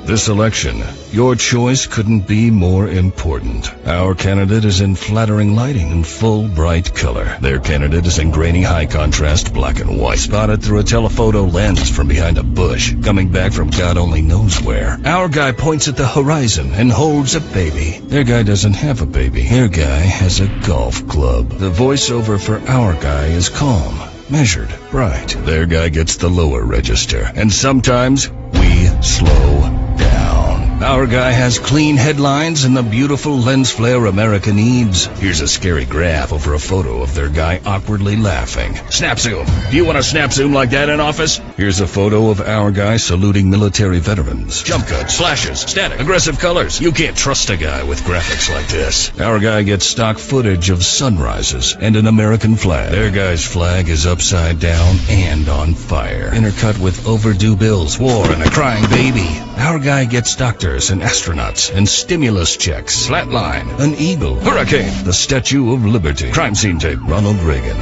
This election, your choice couldn't be more important. Our candidate is in flattering lighting and full bright color. Their candidate is in grainy high contrast black and white, spotted through a telephoto lens from behind a bush, coming back from God only knows where. Our guy points at the horizon and holds a baby. Their guy doesn't have a baby. Their guy has a golf club. The voiceover for our guy is calm, measured, bright. Their guy gets the lower register. And sometimes we slow down. Our guy has clean headlines and the beautiful lens flare America needs. Here's a scary graph over a photo of their guy awkwardly laughing. Snap zoom. Do you want a snap zoom like that in office? Here's a photo of our guy saluting military veterans. Jump cuts, flashes, static, aggressive colors. You can't trust a guy with graphics like this. Our guy gets stock footage of sunrises and an American flag. Their guy's flag is upside down and on fire, intercut with overdue bills, war, and a crying baby. Our guy gets doctors and astronauts and stimulus checks. Flatline, an eagle, hurricane, the Statue of Liberty, crime scene tape, Ronald Reagan,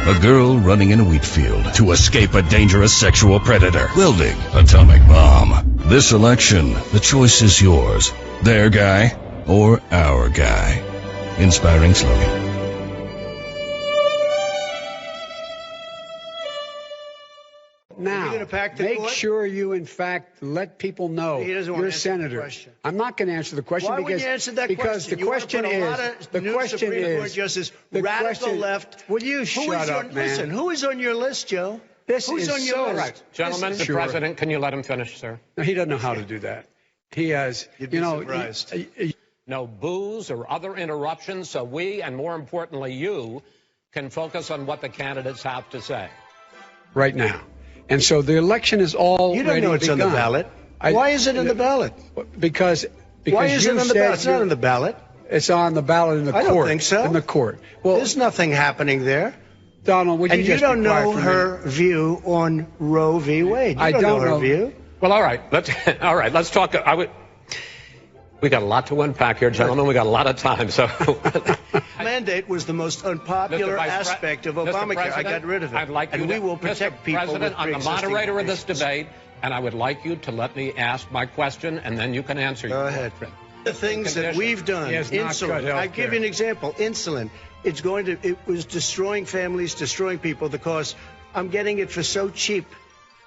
a girl running in a wheat field to escape a dangerous sexual predator, wielding atomic bomb. This election, the choice is yours. Their guy or our guy. Inspiring slogan. Now, make sure you, in fact, let people know you're a senator. I'm not going to answer the question because the question is radical left. Will you shut up, man? Listen, who is on your list, Joe? Who's on your list? Right. Gentlemen, the president, can you let him finish, sir? No, he doesn't know how to do that. He has, surprised. No boos or other interruptions, so we, and more importantly you, can focus on what the candidates have to say. Right now. And so the election is all You don't know it's begun. on the ballot. Why is it on the ballot? Because why is it on the ballot? It's not on the ballot. It's on the ballot in the court. I don't think so. In the court. Well, there's nothing happening there. Donald, would you and just you don't be quiet know for a her minute? view on Roe v. Wade. You I don't know don't her know. view. Well, all right. Let's talk. We got a lot to unpack here, gentlemen. We got a lot of time, so. Mandate was the most unpopular aspect of Obamacare. I got rid of it. I'd like you and we will protect Mr. people President, with I'm the pre-existing moderator of this conditions. debate, and I would like you to let me ask my question, and then you can answer. Go ahead. The things that we've done, He has not cut insulin. health I give you an example. Insulin. It was destroying families, destroying people because I'm getting it for so cheap.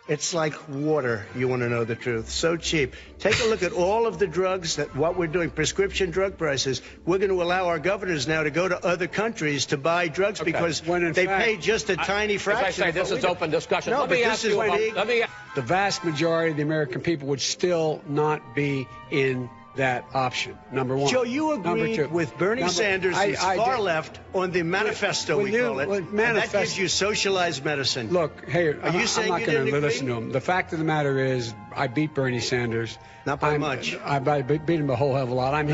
It's like water. You want to know the truth. So cheap. Take a look at all of the drugs what we're doing, prescription drug prices. We're going to allow our governors now to go to other countries to buy drugs because they pay just a tiny fraction. As I say, this is open discussion. No, let but me this ask is you what about, The vast majority of the American people would still not be in that option, number one. Joe, you Number agreed two. with Bernie Sanders' far left on the manifesto, we call it. And that gives you socialized medicine. Look, hey, Are you saying I'm not you going didn't to agree? listen to him. The fact of the matter is, I beat Bernie Sanders. Not by much. I beat him a whole hell of a lot. I'm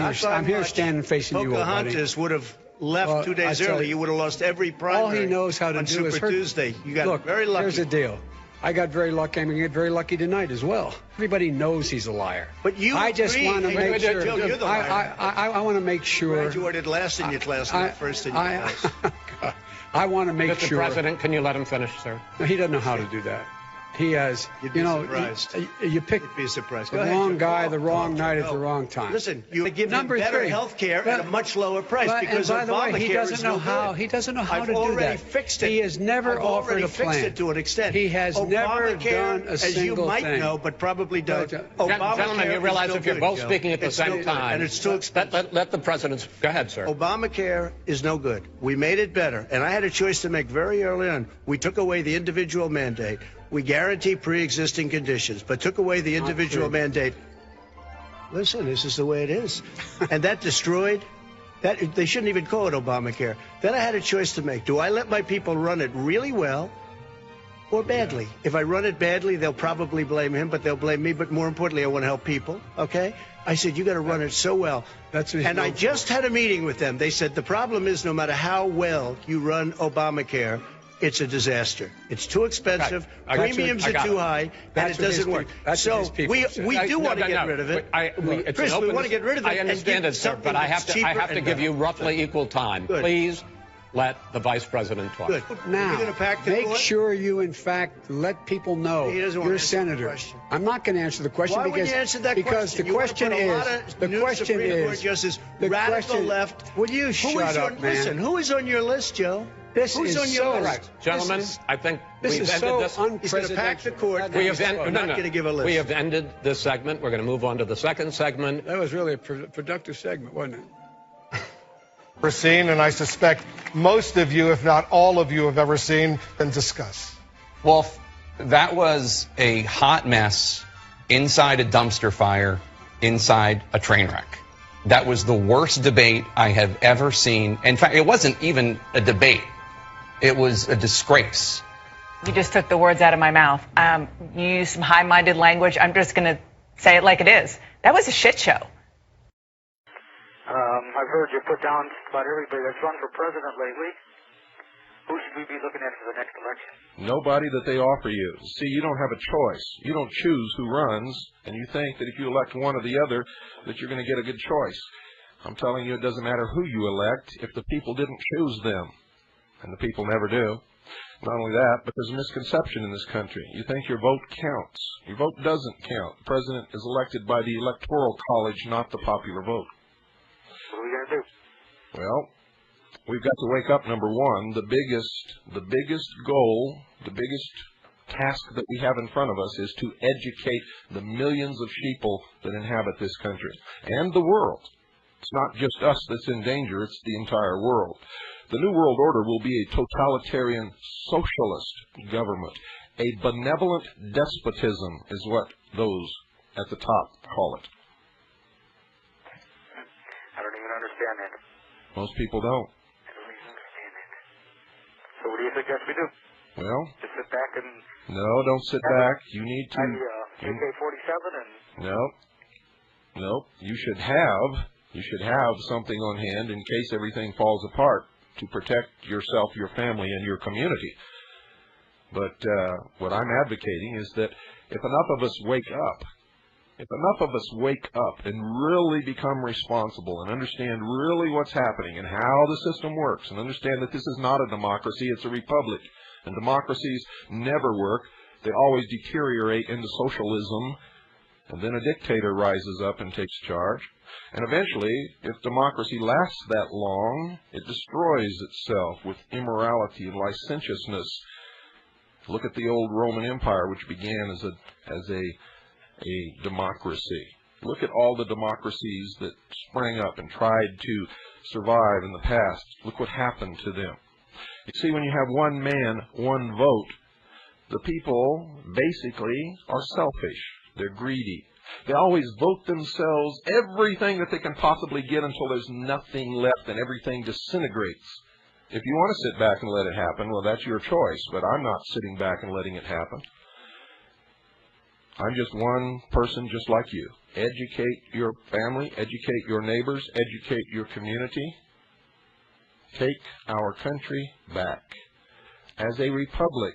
here standing facing you, old buddy. Pocahontas would have left 2 days I tell early. you, You would have lost every primary. All he knows how to on do Super is hurt. Tuesday. You got Look, very lucky. here's the deal. I got very lucky. I'm going to get very lucky tonight as well. Everybody knows he's a liar. But you I just agree. want to Hey, make Joe, sure. you're the liar. I want to make sure. Graduated last in your class, not first in your class. I want to make Mr. sure. President, can you let him finish, sir? No, he doesn't know how to do that. He has, You'd be surprised. you pick You'd be surprised. the Go ahead, wrong Joe. guy, Go the on. wrong Go on, night Joe. at the wrong time. Listen, you give Number him better three. health care at a much lower price But- because and by the way, Obamacare he doesn't is know no how. good. He doesn't know how I've to do already that. fixed it. He has never I've offered already a plan. fixed it to an extent. He has never Obamacare, done a as single you might thing. know, but probably don't. Gentlemen, Gentlemen, you realize if you're both speaking at the same time, and it's too expensive. let the president. Go ahead, sir. Obamacare is no good. We made it better, and I had a choice to make very early on. We took away the individual mandate. We guarantee pre-existing conditions, but took away the individual mandate. Listen, this is the way it is. And that destroyed that. They shouldn't even call it Obamacare. Then I had a choice to make. Do I let my people run it really well or badly? If I run it badly, they'll probably blame him, but they'll blame me. But more importantly, I want to help people, okay? I said, you got to run it so well. And I just had a meeting with them. They said the problem is no matter how well you run Obamacare, it's a disaster. It's too expensive. Premiums are too high, and it doesn't work. So we do want to get rid of it. Chris, we want to get rid of it. I understand it, sir, but I have to give you roughly equal time. Please, let the vice president talk. Good. Now, You're gonna pack the make court? sure you, in fact, let people know He doesn't want you're to a answer the senator. question. I'm not going to answer the question Why because wouldn't you answer that because question? the question You wanna is put a lot of the new question Supreme Court is justices, the radical question. left. Will you shut up, man? Listen, who is on your list, Joe? This Who's is on your so list? Right. Gentlemen, I think this we've is ended so this. He's going to pack the court. We have I'm not going to give a list. We have ended this segment. We're going to move on to the second segment. That was really a productive segment, wasn't it? Seen, and I suspect most of you, if not all of you, have ever seen and discussed. Well, that was a hot mess inside a dumpster fire, inside a train wreck. That was the worst debate I have ever seen. In fact, it wasn't even a debate. It was a disgrace. You just took the words out of my mouth. You used some high-minded language. I'm just going to say it like it is. That was a shit show. I've heard you put down about everybody that's run for president lately. Who should we be looking at for the next election? Nobody that they offer you. See, you don't have a choice. You don't choose who runs, and you think that if you elect one or the other, that you're going to get a good choice. I'm telling you, it doesn't matter who you elect if the people didn't choose them, and the people never do. Not only that, but there's a misconception in this country. You think your vote counts. Your vote doesn't count. The president is elected by the Electoral College, not the popular vote. What are we going to do? Well, we've got to wake up, number one. The biggest goal, the biggest task that we have in front of us is to educate the millions of sheeple that inhabit this country and the world. It's not just us that's in danger, it's the entire world. The New World Order will be a totalitarian socialist government. A benevolent despotism is what those at the top call it. I don't even understand that. Most people don't. I don't even understand that. So what do you suggest we do? Well, Just sit back and no, don't sit back. You need to... AK-47 and... No. You should have something on hand in case everything falls apart to protect yourself, your family, and your community. But what I'm advocating is that if enough of us wake up and really become responsible and understand really what's happening and how the system works and understand that this is not a democracy, it's a republic, and democracies never work. They always deteriorate into socialism, and then a dictator rises up and takes charge. And eventually, if democracy lasts that long, it destroys itself with immorality and licentiousness. Look at the old Roman Empire, which began as a democracy. Look at all the democracies that sprang up and tried to survive in the past. Look what happened to them. You see, when you have one man, one vote, the people basically are selfish. They're greedy. They always vote themselves everything that they can possibly get until there's nothing left and everything disintegrates. If you want to sit back and let it happen, well, that's your choice, but I'm not sitting back and letting it happen. I'm just one person just like you. Educate your family, educate your neighbors, educate your community. Take our country back. As a republic,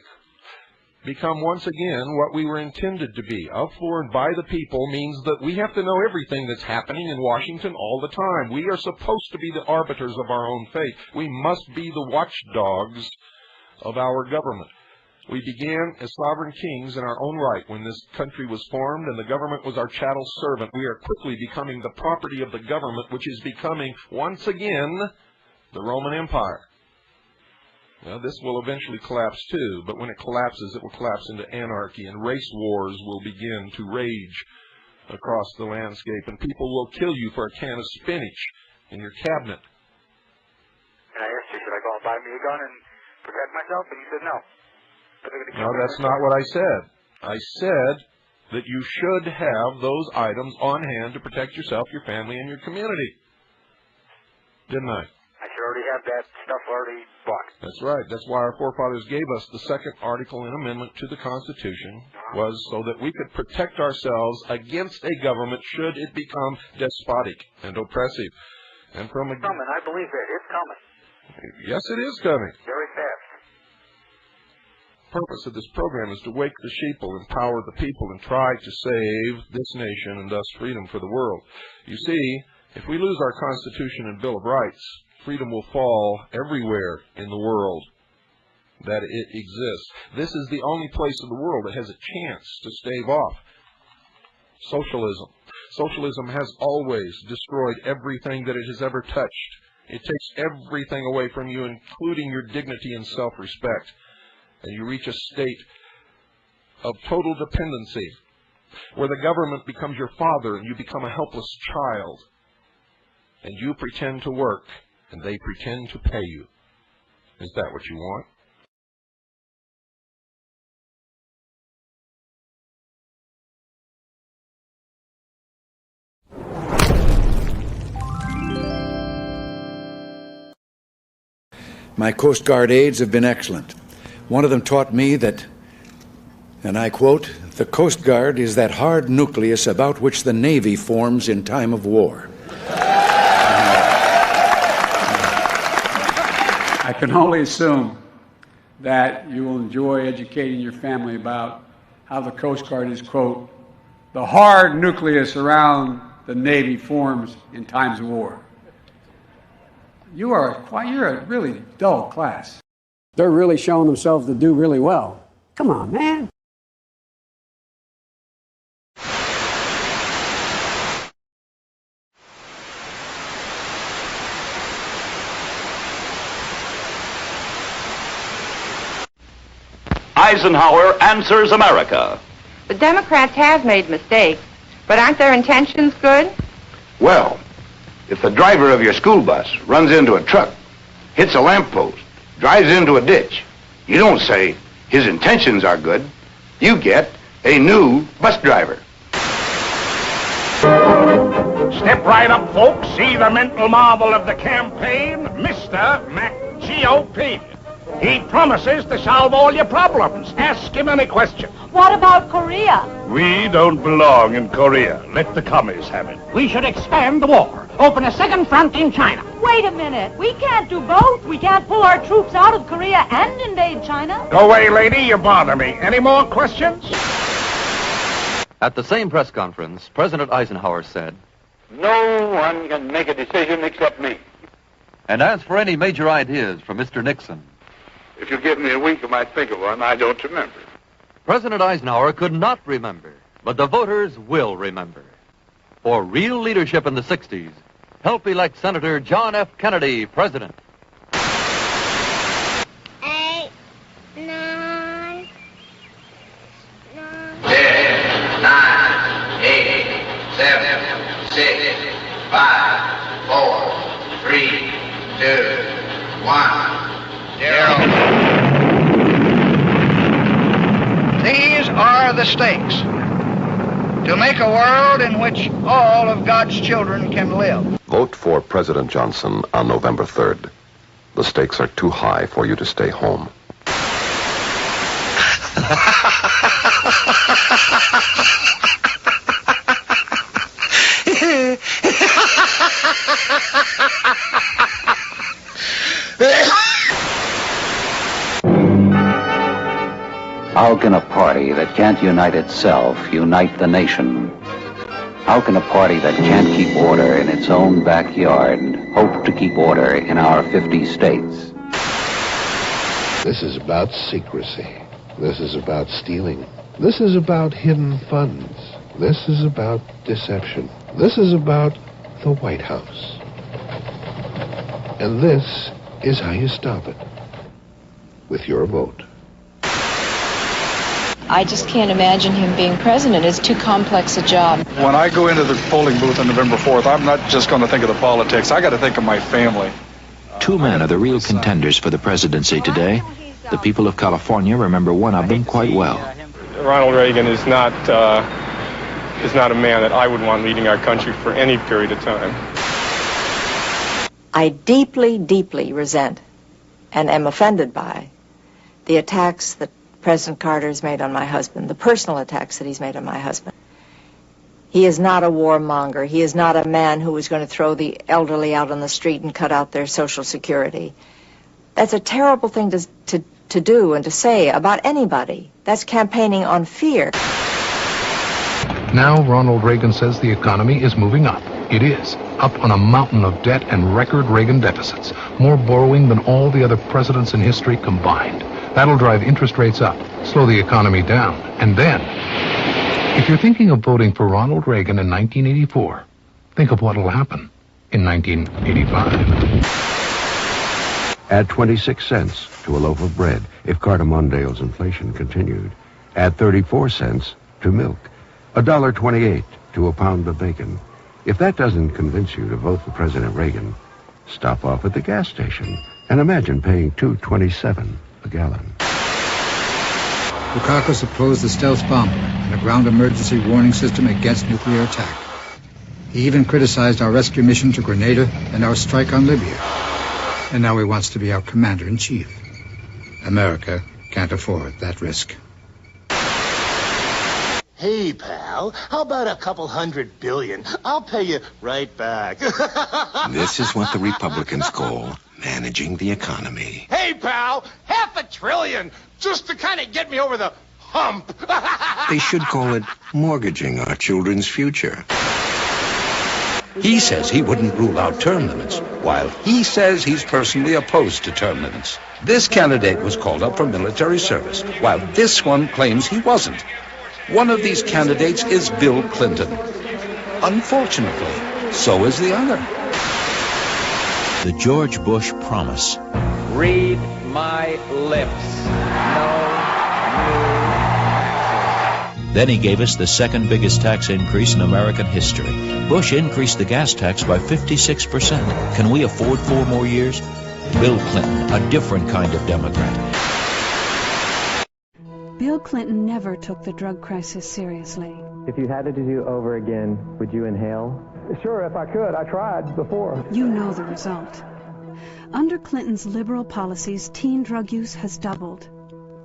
become once again what we were intended to be. Of, for, and by the people means that we have to know everything that's happening in Washington all the time. We are supposed to be the arbiters of our own fate. We must be the watchdogs of our government. We began as sovereign kings in our own right when this country was formed and the government was our chattel servant. We are quickly becoming the property of the government, which is becoming, once again, the Roman Empire. Now, this will eventually collapse too, but when it collapses, it will collapse into anarchy, and race wars will begin to rage across the landscape, and people will kill you for a can of spinach in your cabinet. And I asked you, should I go and buy me a gun and protect myself? And you said no. No, that's not what I said. I said that you should have those items on hand to protect yourself, your family, and your community. Didn't I? I should already have that stuff already bought. That's right. That's why our forefathers gave us the second article and amendment to the Constitution, was so that we could protect ourselves against a government should it become despotic and oppressive. And from a... It's coming. I believe that. It's coming. Yes, it is coming. Very fast. The purpose of this program is to wake the sheeple, empower the people, and try to save this nation and thus freedom for the world. You see, if we lose our Constitution and Bill of Rights, freedom will fall everywhere in the world that it exists. This is the only place in the world that has a chance to stave off socialism. Socialism has always destroyed everything that it has ever touched. It takes everything away from you, including your dignity and self-respect. And you reach a state of total dependency, where the government becomes your father and you become a helpless child. And you pretend to work, and they pretend to pay you. Is that what you want? My Coast Guard aides have been excellent. One of them taught me that, and I quote, "The Coast Guard is that hard nucleus about which the Navy forms in time of war." I can only assume that you will enjoy educating your family about how the Coast Guard is, quote, "the hard nucleus around the Navy forms in times of war." You're a really dull class. They're really showing themselves to do really well. Come on, man. Eisenhower answers America. The Democrats have made mistakes, but aren't their intentions good? Well, if the driver of your school bus runs into a truck, hits a lamppost, drives into a ditch, you don't say his intentions are good. You get a new bus driver. Step right up, folks. See the mental marvel of the campaign, Mr. McGOP. He promises to solve all your problems. Ask him any question. What about Korea? We don't belong in Korea. Let the commies have it. We should expand the war. Open a second front in China. Wait a minute. We can't do both. We can't pull our troops out of Korea and invade China. Go away, lady. You bother me. Any more questions? At the same press conference, President Eisenhower said, "No one can make a decision except me. And as for any major ideas from Mr. Nixon, if you give me a week, I might think of one. I don't remember." President Eisenhower could not remember, but the voters will remember. For real leadership in the 60s, help elect Senator John F. Kennedy president. 8, 9, 10, 9, 8, 7, 6, 5, 4, 3, 2, 1, 0. These are the stakes. To make a world in which all of God's children can live. Vote for President Johnson on November 3rd. The stakes are too high for you to stay home. How can a party that can't unite itself unite the nation? How can a party that can't keep order in its own backyard hope to keep order in our 50 states? This is about secrecy. This is about stealing. This is about hidden funds. This is about deception. This is about the White House. And this is how you stop it. With your vote. I just can't imagine him being president. It's too complex a job. When I go into the polling booth on November 4th, I'm not just going to think of the politics. I got to think of my family. Two men are the real contenders for the presidency today. The people of California remember one of them quite well. Ronald Reagan is not a man that I would want leading our country for any period of time. I deeply, deeply resent and am offended by the attacks that President Carter has made on my husband, the personal attacks that he's made on my husband. He is not a warmonger. He is not a man who is going to throw the elderly out on the street and cut out their Social Security. That's a terrible thing to do and to say about anybody. That's campaigning on fear. Now Ronald Reagan says the economy is moving up. It is. Up on a mountain of debt and record Reagan deficits. More borrowing than all the other presidents in history combined. That'll drive interest rates up, slow the economy down. And then, if you're thinking of voting for Ronald Reagan in 1984, think of what'll happen in 1985. Add 26 cents to a loaf of bread if Carter-Mondale's inflation continued. Add 34 cents to milk. $1.28 to a pound of bacon. If that doesn't convince you to vote for President Reagan, stop off at the gas station and imagine paying $2.27 a gallon. Dukakis opposed the stealth bomber and a ground emergency warning system against nuclear attack. He even criticized our rescue mission to Grenada and our strike on Libya. And now he wants to be our commander-in-chief. America can't afford that risk. Hey, pal, how about a couple $100 billion? I'll pay you right back. This is what the Republicans call managing the economy. Hey, pal, $500 billion, just to kind of get me over the hump. They should call it mortgaging our children's future. He says he wouldn't rule out term limits, while he says he's personally opposed to term limits. This candidate was called up for military service, while this one claims he wasn't. One of these candidates is Bill Clinton. Unfortunately, so is the other. The George Bush promise. Read my lips. No new taxes. Then he gave us the second biggest tax increase in American history. Bush increased the gas tax by 56%. Can we afford 4 more years? Bill Clinton, a different kind of Democrat. Bill Clinton never took the drug crisis seriously. If you had it to do over again, would you inhale? Sure, if I could. I tried before. You know the result. Under Clinton's liberal policies, teen drug use has doubled.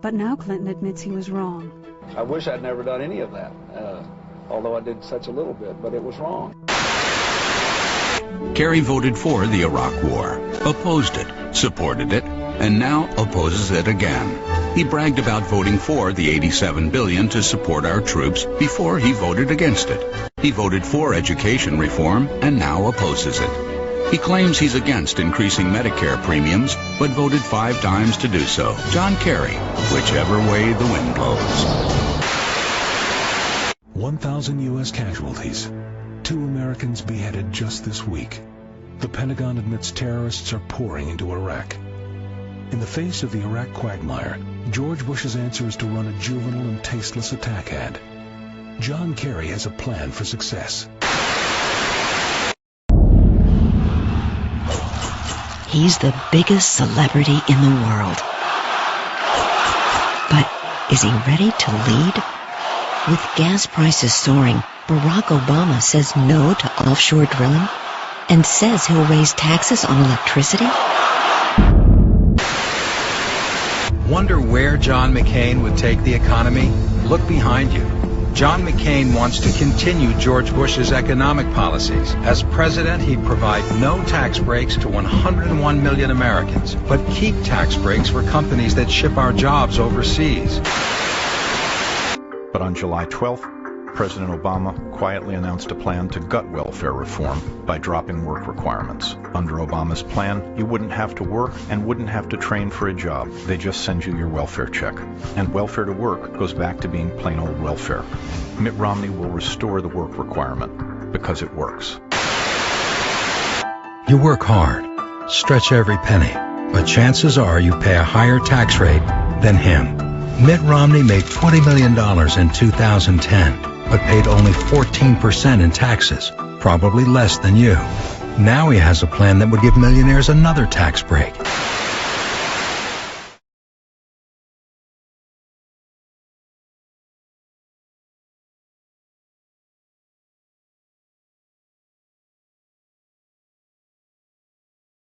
But now Clinton admits he was wrong. I wish I'd never done any of that, although I did such a little bit, but it was wrong. Kerry voted for the Iraq War, opposed it, supported it, and now opposes it again. He bragged about voting for the $87 billion to support our troops before he voted against it. He voted for education reform and now opposes it. He claims he's against increasing Medicare premiums, but voted 5 times to do so. John Kerry, whichever way the wind blows. 1,000 U.S. casualties. 2 Americans beheaded just this week. The Pentagon admits terrorists are pouring into Iraq. In the face of the Iraq quagmire, George Bush's answer is to run a juvenile and tasteless attack ad. John Kerry has a plan for success. He's the biggest celebrity in the world. But is he ready to lead? With gas prices soaring, Barack Obama says no to offshore drilling and says he'll raise taxes on electricity. Wonder where John McCain would take the economy? Look behind you. John McCain wants to continue George Bush's economic policies. As president, he'd provide no tax breaks to 101 million Americans, but keep tax breaks for companies that ship our jobs overseas. But on July 12th, President Obama quietly announced a plan to gut welfare reform by dropping work requirements. Under Obama's plan, you wouldn't have to work and wouldn't have to train for a job. They just send you your welfare check. And welfare to work goes back to being plain old welfare. Mitt Romney will restore the work requirement because it works. You work hard, stretch every penny, but chances are you pay a higher tax rate than him. Mitt Romney made $20 million in 2010. But paid only 14% in taxes, probably less than you. Now he has a plan that would give millionaires another tax break.